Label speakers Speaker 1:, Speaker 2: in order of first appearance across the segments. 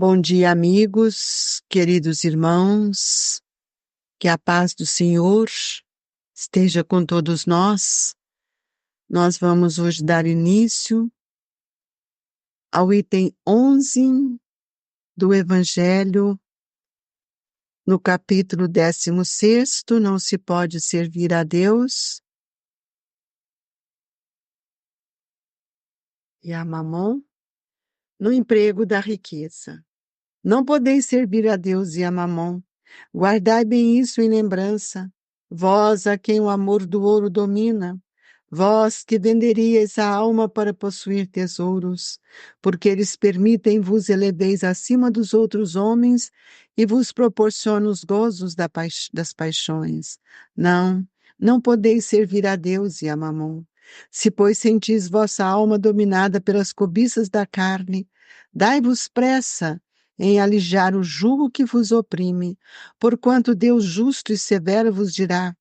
Speaker 1: Bom dia, amigos, queridos irmãos, que a paz do Senhor esteja com todos nós. Nós vamos hoje dar início ao item 11 do Evangelho, no capítulo 16º, não se pode servir a Deus e a Mamon, no emprego da riqueza. Não podeis servir a Deus e a Mamon. Guardai bem isso em lembrança, vós a quem o amor do ouro domina, vós que venderíeis a alma para possuir tesouros, porque eles permitem vos eleveis acima dos outros homens e vos proporcionam os gozos das paixões. Não podeis servir a Deus e a Mamon. Se, pois, sentis vossa alma dominada pelas cobiças da carne, dai-vos pressa em alijar o jugo que vos oprime, porquanto Deus justo e severo vos dirá: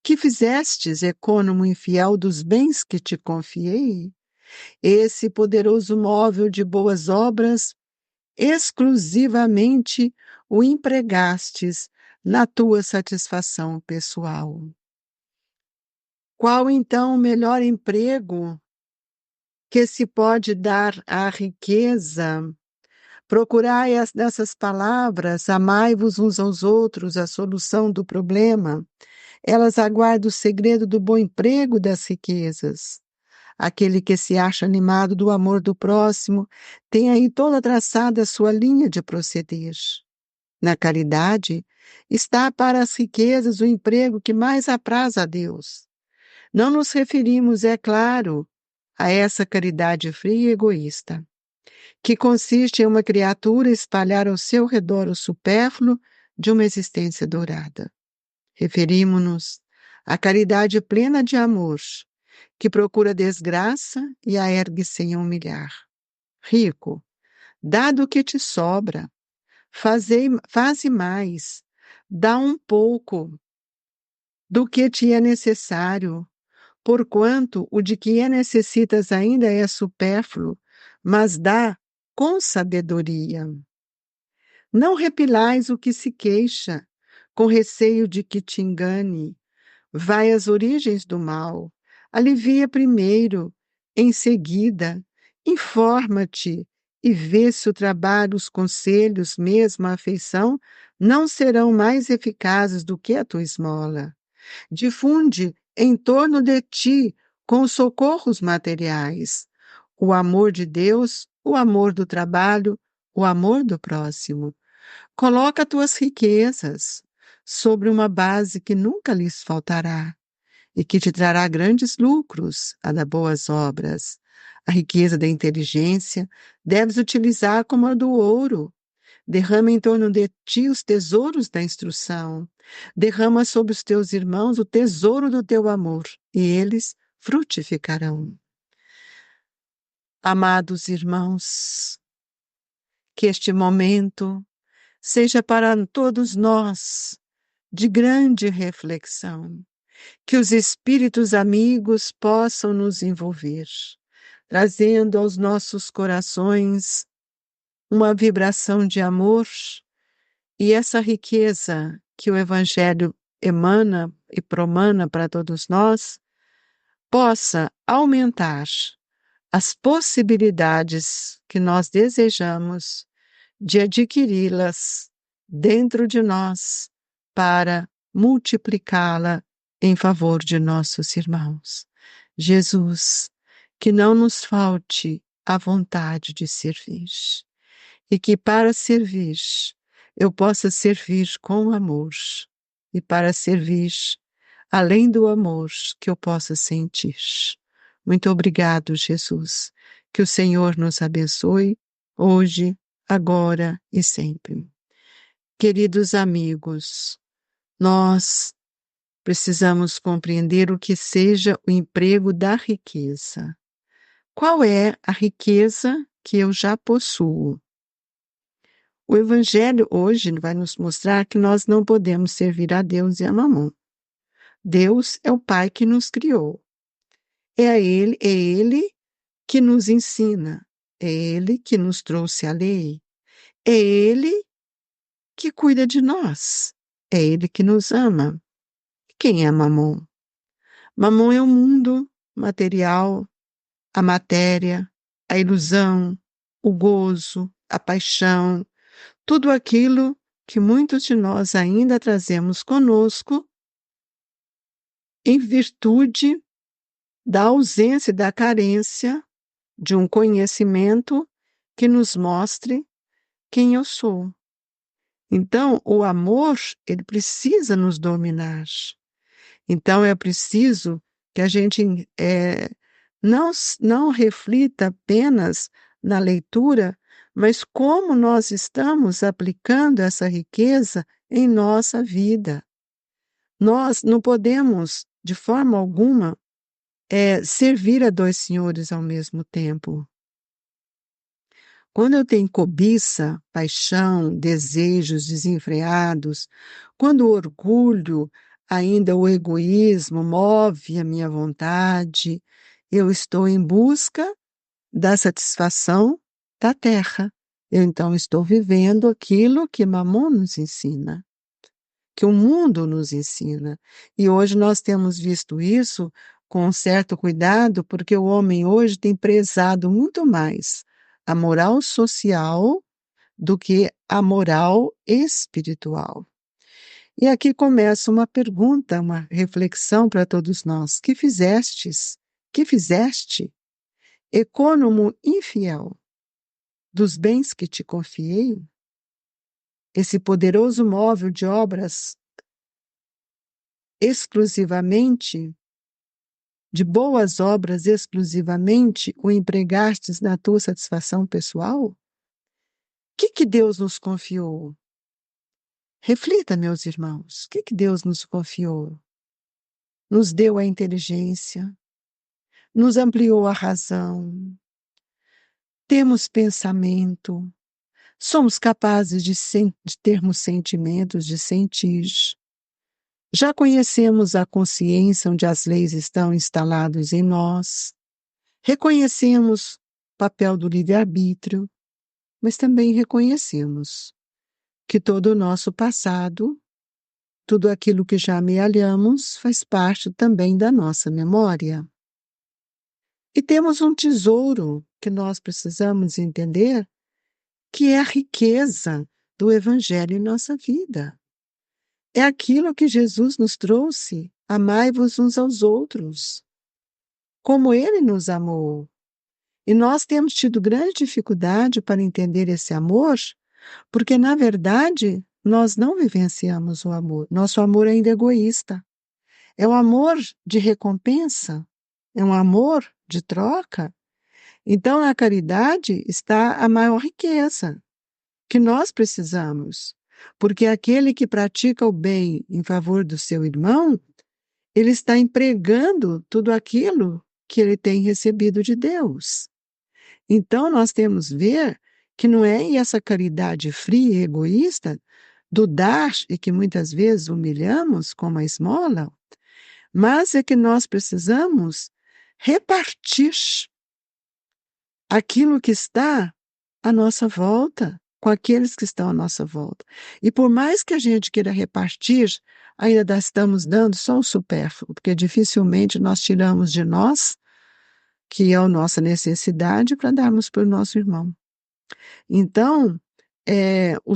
Speaker 1: que fizestes, ecônomo infiel dos bens que te confiei? Esse poderoso móvel de boas obras, exclusivamente o empregastes na tua satisfação pessoal. Qual então o melhor emprego que se pode dar à riqueza? Procurai nessas palavras, amai-vos uns aos outros, a solução do problema. Elas aguardam o segredo do bom emprego das riquezas. Aquele que se acha animado do amor do próximo tem aí toda traçada a sua linha de proceder. Na caridade, está para as riquezas o emprego que mais apraz a Deus. Não nos referimos, é claro, a essa caridade fria e egoísta, que consiste em uma criatura espalhar ao seu redor o supérfluo de uma existência dourada. Referimos-nos à caridade plena de amor, que procura desgraça e a ergue sem a humilhar. Rico, dá do que te sobra, faze mais, dá um pouco do que te é necessário, porquanto o de que necessitas ainda é supérfluo, mas dá com sabedoria. Não repilais o que se queixa, com receio de que te engane. Vai às origens do mal, alivia primeiro, em seguida, informa-te e vê se o trabalho, os conselhos, mesmo a afeição, não serão mais eficazes do que a tua esmola. Difunde em torno de ti, com os socorros materiais, o amor de Deus, o amor do trabalho, o amor do próximo. Coloca tuas riquezas sobre uma base que nunca lhes faltará e que te trará grandes lucros, a da boas obras. A riqueza da inteligência deves utilizar como a do ouro. Derrama em torno de ti os tesouros da instrução. Derrama sobre os teus irmãos o tesouro do teu amor, e eles frutificarão. Amados irmãos, que este momento seja para todos nós de grande reflexão, que os espíritos amigos possam nos envolver, trazendo aos nossos corações uma vibração de amor e essa riqueza que o Evangelho emana e promana para todos nós, possa aumentar as possibilidades que nós desejamos de adquiri-las dentro de nós para multiplicá-la em favor de nossos irmãos. Jesus, que não nos falte a vontade de servir e que para servir eu possa servir com amor e para servir além do amor que eu possa sentir. Muito obrigado, Jesus. Que o Senhor nos abençoe hoje, agora e sempre. Queridos amigos, nós precisamos compreender o que seja o emprego da riqueza. Qual é a riqueza que eu já possuo? O Evangelho hoje vai nos mostrar que nós não podemos servir a Deus e a Mamon. Deus é o Pai que nos criou. É Ele que nos ensina. É Ele que nos trouxe a lei. É Ele que cuida de nós, é Ele que nos ama. Quem é Mamon? Mamon é o mundo material, a matéria, a ilusão, o gozo, a paixão, tudo aquilo que muitos de nós ainda trazemos conosco em virtude da ausência, da carência de um conhecimento que nos mostre quem eu sou. Então, o amor, ele precisa nos dominar. Então, é preciso que a gente não reflita apenas na leitura, mas como nós estamos aplicando essa riqueza em nossa vida. Nós não podemos, de forma alguma, servir a dois senhores ao mesmo tempo. Quando eu tenho cobiça, paixão, desejos desenfreados, quando o orgulho, ainda o egoísmo move a minha vontade, eu estou em busca da satisfação da terra. Eu então estou vivendo aquilo que Mamon nos ensina, que o mundo nos ensina. E hoje nós temos visto isso com um certo cuidado, porque o homem hoje tem prezado muito mais a moral social do que a moral espiritual. E aqui começa uma pergunta, uma reflexão para todos nós. Que fizestes? Que fizeste? Econômo infiel dos bens que te confiei? Esse poderoso móvel de obras exclusivamente, de boas obras exclusivamente, o empregastes na tua satisfação pessoal? O que Deus nos confiou? Reflita, meus irmãos, o que Deus nos confiou? Nos deu a inteligência, nos ampliou a razão, temos pensamento, somos capazes de termos sentimentos, de sentir. Já conhecemos a consciência onde as leis estão instaladas em nós, reconhecemos o papel do livre-arbítrio, mas também reconhecemos que todo o nosso passado, tudo aquilo que já amealhamos, faz parte também da nossa memória. E temos um tesouro que nós precisamos entender, que é a riqueza do Evangelho em nossa vida. É aquilo que Jesus nos trouxe: amai-vos uns aos outros, como Ele nos amou. E nós temos tido grande dificuldade para entender esse amor, porque, na verdade, nós não vivenciamos o amor. Nosso amor ainda é egoísta. É um amor de recompensa, é um amor de troca. Então, na caridade está a maior riqueza que nós precisamos, porque aquele que pratica o bem em favor do seu irmão, ele está empregando tudo aquilo que ele tem recebido de Deus. Então, nós temos que ver que não é essa caridade fria e egoísta do dar, e que muitas vezes humilhamos como a esmola, mas é que nós precisamos repartir aquilo que está à nossa volta, com aqueles que estão à nossa volta. E por mais que a gente queira repartir, ainda estamos dando só o supérfluo, porque dificilmente nós tiramos de nós, que é a nossa necessidade, para darmos para o nosso irmão. Então, o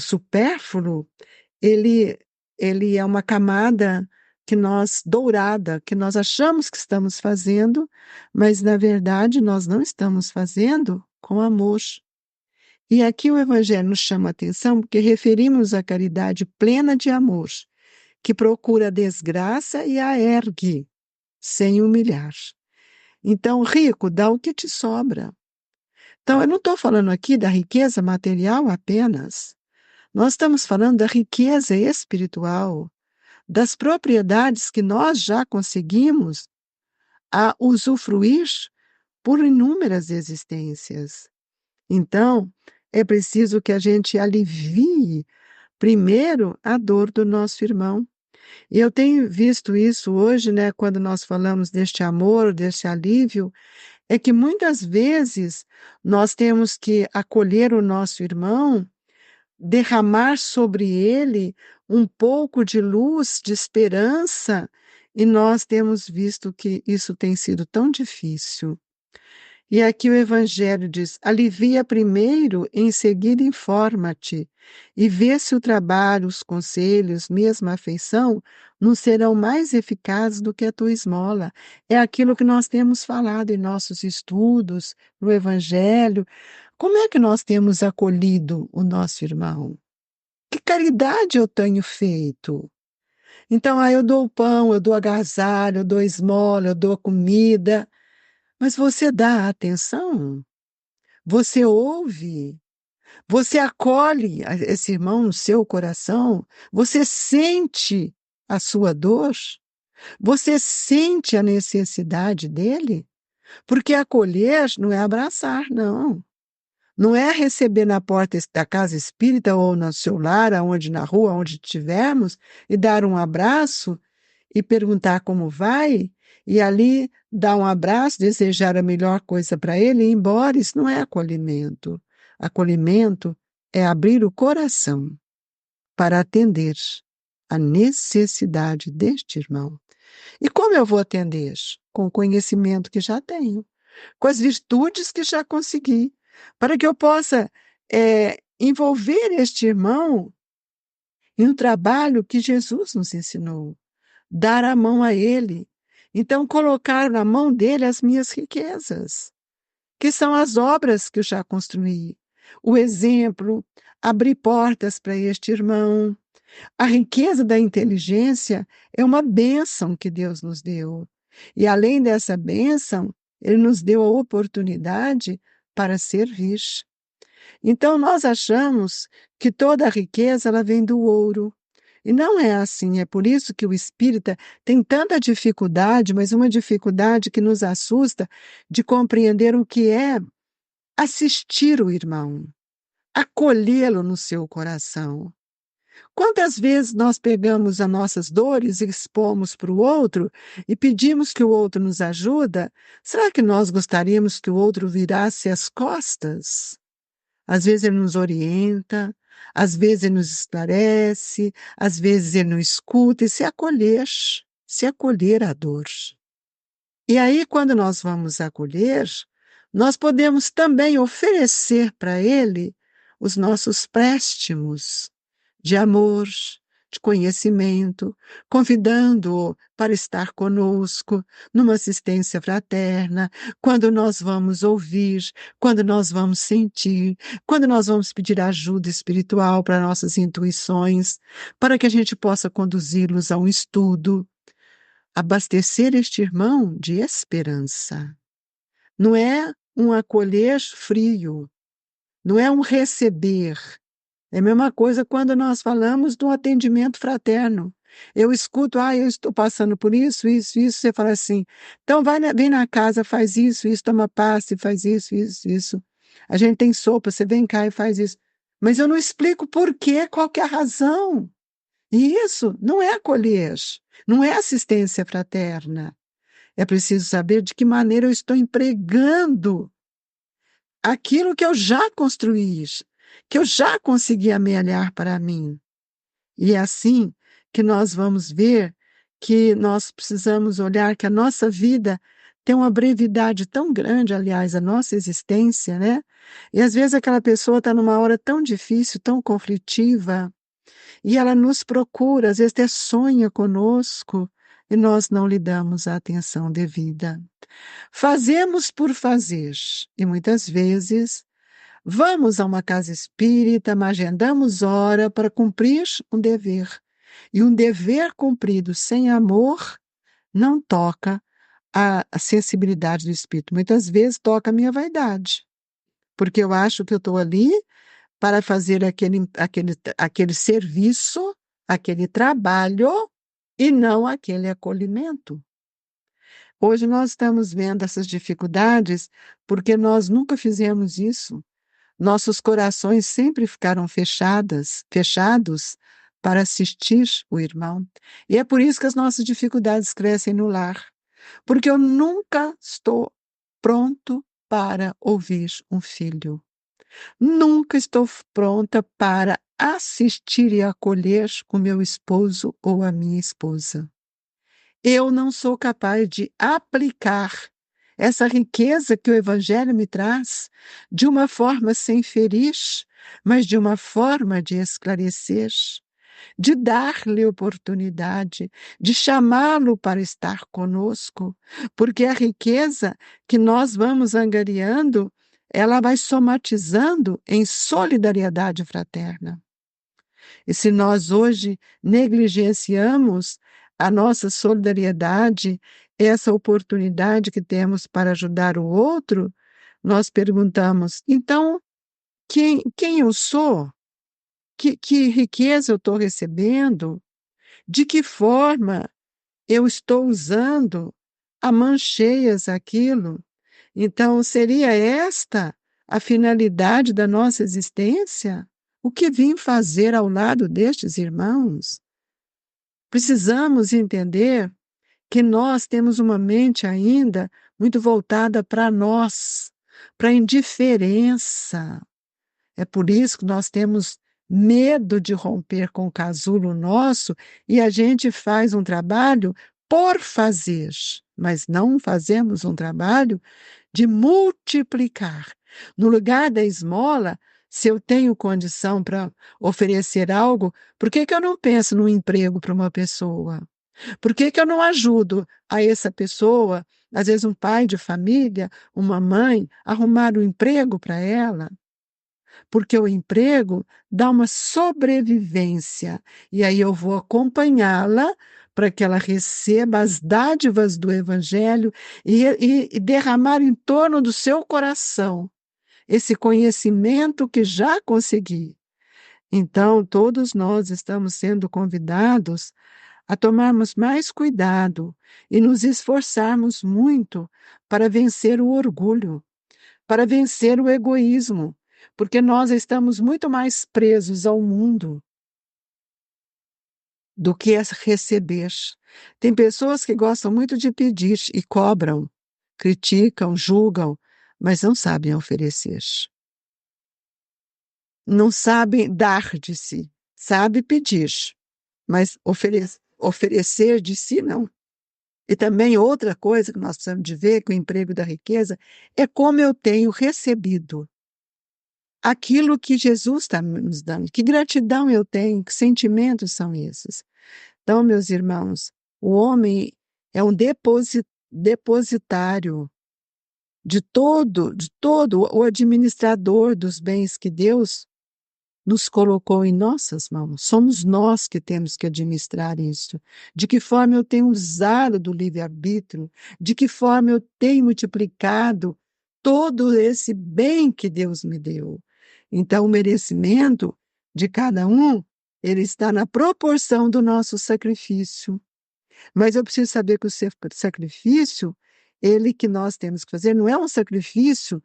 Speaker 1: supérfluo, ele é uma camada dourada, que nós achamos que estamos fazendo, mas na verdade nós não estamos fazendo com amor. E aqui o Evangelho nos chama a atenção porque referimos à caridade plena de amor, que procura a desgraça e a ergue, sem humilhar. Então, rico, dá o que te sobra. Então, eu não estou falando aqui da riqueza material apenas. Nós estamos falando da riqueza espiritual, das propriedades que nós já conseguimos a usufruir por inúmeras existências. Então, é preciso que a gente alivie primeiro a dor do nosso irmão. E eu tenho visto isso hoje, né, quando nós falamos deste amor, deste alívio, é que muitas vezes nós temos que acolher o nosso irmão, derramar sobre ele um pouco de luz, de esperança, e nós temos visto que isso tem sido tão difícil. E aqui o Evangelho diz: alivia primeiro, em seguida informa-te, e vê se o trabalho, os conselhos, mesmo a afeição, não serão mais eficazes do que a tua esmola. É aquilo que nós temos falado em nossos estudos, no Evangelho. Como é que nós temos acolhido o nosso irmão? Que caridade eu tenho feito? Então, eu dou o pão, eu dou agasalho, eu dou esmola, eu dou comida, mas você dá atenção? Você ouve? Você acolhe esse irmão no seu coração? Você sente a sua dor? Você sente a necessidade dele? Porque acolher não é abraçar, não. Não é receber na porta da casa espírita ou no seu lar, aonde na rua, onde estivermos, e dar um abraço e perguntar como vai, e ali dar um abraço, desejar a melhor coisa para ele e ir embora. Isso não é acolhimento. Acolhimento é abrir o coração para atender a necessidade deste irmão. E como eu vou atender? Com o conhecimento que já tenho, com as virtudes que já consegui, para que eu possa envolver este irmão em um trabalho que Jesus nos ensinou, dar a mão a ele. Então, colocar na mão dele as minhas riquezas, que são as obras que eu já construí. O exemplo, abrir portas para este irmão. A riqueza da inteligência é uma bênção que Deus nos deu. E além dessa bênção, Ele nos deu a oportunidade para servir. Então, nós achamos que toda a riqueza ela vem do ouro. E não é assim, é por isso que o espírita tem tanta dificuldade, mas uma dificuldade que nos assusta, de compreender o que é assistir o irmão, acolhê-lo no seu coração. Quantas vezes nós pegamos as nossas dores e expomos para o outro e pedimos que o outro nos ajuda? Será que nós gostaríamos que o outro virasse as costas? Às vezes ele nos orienta, às vezes ele nos esclarece, às vezes ele não escuta, e se acolher à dor. E aí, quando nós vamos acolher, nós podemos também oferecer para ele os nossos préstimos de amor, de conhecimento, convidando-o para estar conosco numa assistência fraterna, quando nós vamos ouvir, quando nós vamos sentir, quando nós vamos pedir ajuda espiritual para nossas intuições, para que a gente possa conduzi-los a um estudo, abastecer este irmão de esperança. Não é um acolher frio, não é um receber. É a mesma coisa quando nós falamos do atendimento fraterno. Eu escuto, eu estou passando por isso, você fala assim, então vem na casa, faz isso, toma passe, faz isso. A gente tem sopa, você vem cá e faz isso. Mas eu não explico por quê, qual que é a razão. E isso não é acolher, não é assistência fraterna. É preciso saber de que maneira eu estou empregando aquilo que eu já construí, que eu já consegui amelhar para mim. E é assim que nós vamos ver que nós precisamos olhar que a nossa vida tem uma brevidade tão grande, aliás, a nossa existência, né? E às vezes aquela pessoa está numa hora tão difícil, tão conflitiva, e ela nos procura, às vezes até sonha conosco, e nós não lhe damos a atenção devida. Fazemos por fazer, e muitas vezes vamos a uma casa espírita, mas agendamos hora para cumprir um dever. E um dever cumprido sem amor não toca a sensibilidade do espírito. Muitas vezes toca a minha vaidade, porque eu acho que eu estou ali para fazer aquele serviço, aquele trabalho, e não aquele acolhimento. Hoje nós estamos vendo essas dificuldades porque nós nunca fizemos isso. Nossos corações sempre ficaram fechados para assistir o irmão. E é por isso que as nossas dificuldades crescem no lar. Porque eu nunca estou pronto para ouvir um filho. Nunca estou pronta para assistir e acolher o meu esposo ou a minha esposa. Eu não sou capaz de aplicar essa riqueza que o Evangelho me traz de uma forma sem ferir, mas de uma forma de esclarecer, de dar-lhe oportunidade, de chamá-lo para estar conosco, porque a riqueza que nós vamos angariando, ela vai somatizando em solidariedade fraterna. E se nós hoje negligenciamos a nossa solidariedade, essa oportunidade que temos para ajudar o outro, nós perguntamos: então, quem eu sou? Que riqueza eu estou recebendo? De que forma eu estou usando a mãos cheias aquilo? Então, seria esta a finalidade da nossa existência? O que vim fazer ao lado destes irmãos? Precisamos entender que nós temos uma mente ainda muito voltada para nós, para a indiferença. É por isso que nós temos medo de romper com o casulo nosso e a gente faz um trabalho por fazer, mas não fazemos um trabalho de multiplicar. No lugar da esmola, se eu tenho condição para oferecer algo, por que que eu não penso no emprego para uma pessoa? Por que que eu não ajudo a essa pessoa, às vezes um pai de família, uma mãe, arrumar um emprego para ela? Porque o emprego dá uma sobrevivência, e aí eu vou acompanhá-la para que ela receba as dádivas do Evangelho e derramar em torno do seu coração esse conhecimento que já consegui. Então, todos nós estamos sendo convidados a tomarmos mais cuidado e nos esforçarmos muito para vencer o orgulho, para vencer o egoísmo, porque nós estamos muito mais presos ao mundo do que a receber. Tem pessoas que gostam muito de pedir e cobram, criticam, julgam, mas não sabem oferecer. Não sabem dar de si, sabe pedir, mas oferecer de si não. E também outra coisa que nós precisamos de ver com o emprego da riqueza é como eu tenho recebido aquilo que Jesus está nos dando. Que gratidão eu tenho, que sentimentos são esses? Então, meus irmãos, o homem é um depositário de todo o administrador dos bens que Deus nos colocou em nossas mãos. Somos nós que temos que administrar isso. De que forma eu tenho usado do livre-arbítrio, de que forma eu tenho multiplicado todo esse bem que Deus me deu. Então, o merecimento de cada um, ele está na proporção do nosso sacrifício. Mas eu preciso saber que o sacrifício, ele que nós temos que fazer, não é um sacrifício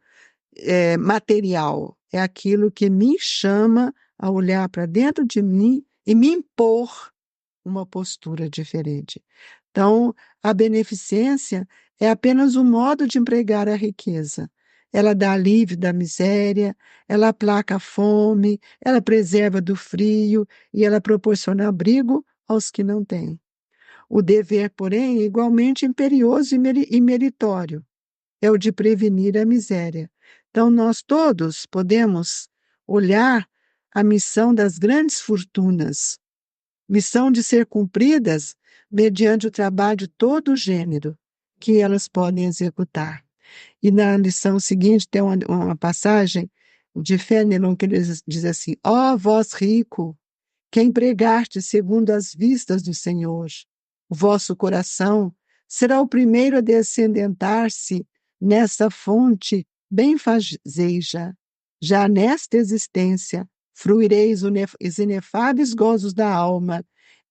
Speaker 1: material, é aquilo que me chama a olhar para dentro de mim e me impor uma postura diferente. Então, a beneficência é apenas um modo de empregar a riqueza. Ela dá alívio da miséria, ela aplaca a fome, ela preserva do frio e ela proporciona abrigo aos que não têm. O dever, porém, é igualmente imperioso e meritório, é o de prevenir a miséria. Então, nós todos podemos olhar a missão das grandes fortunas, missão de ser cumpridas mediante o trabalho de todo o gênero que elas podem executar. E na lição seguinte tem uma passagem de Fénelon que ele diz assim: ó vós rico, que empregaste segundo as vistas do Senhor, o vosso coração será o primeiro a descendentar-se nessa fonte benfazeja. Já nesta existência, fruireis os inefáveis gozos da alma,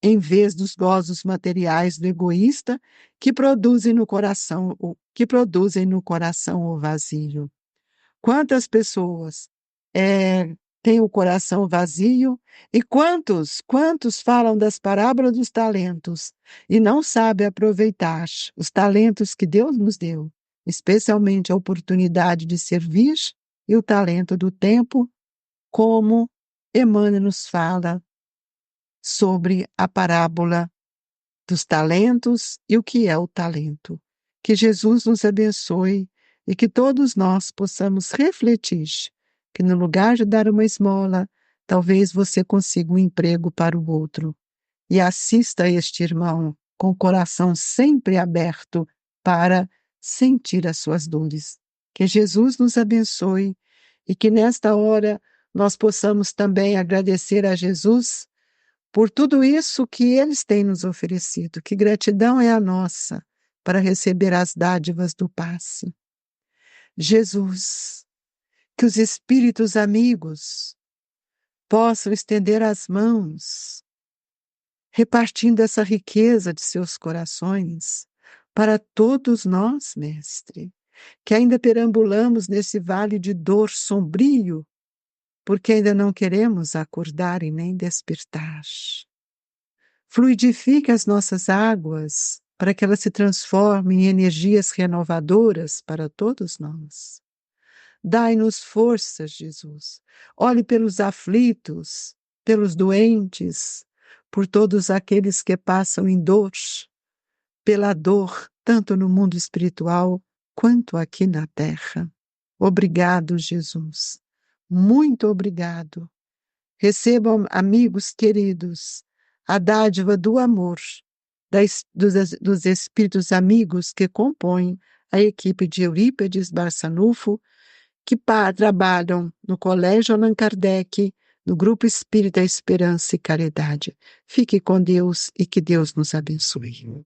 Speaker 1: em vez dos gozos materiais do egoísta que produzem no coração o vazio. Quantas pessoas têm o coração vazio e quantos falam das parábolas dos talentos e não sabem aproveitar os talentos que Deus nos deu especialmente a oportunidade de servir e o talento do tempo, como Emmanuel nos fala sobre a parábola dos talentos e o que é o talento. Que Jesus nos abençoe e que todos nós possamos refletir que no lugar de dar uma esmola, talvez você consiga um emprego para o outro. E assista este irmão com o coração sempre aberto para sentir as suas dores. Que Jesus nos abençoe e que nesta hora nós possamos também agradecer a Jesus por tudo isso que eles têm nos oferecido. Que gratidão é a nossa para receber as dádivas do passe. Jesus, que os espíritos amigos possam estender as mãos, repartindo essa riqueza de seus corações para todos nós, mestre, que ainda perambulamos nesse vale de dor sombrio, porque ainda não queremos acordar e nem despertar. Fluidifique as nossas águas para que elas se transformem em energias renovadoras para todos nós. Dai-nos forças, Jesus. Olhe pelos aflitos, pelos doentes, por todos aqueles que passam em dor, pela dor, tanto no mundo espiritual quanto aqui na terra. Obrigado, Jesus. Muito obrigado. Recebam, amigos queridos, a dádiva do amor dos espíritos amigos que compõem a equipe de Eurípides Barçanufo, que trabalham no Colégio Allan Kardec, no Grupo Espírita Esperança e Caridade. Fique com Deus e que Deus nos abençoe.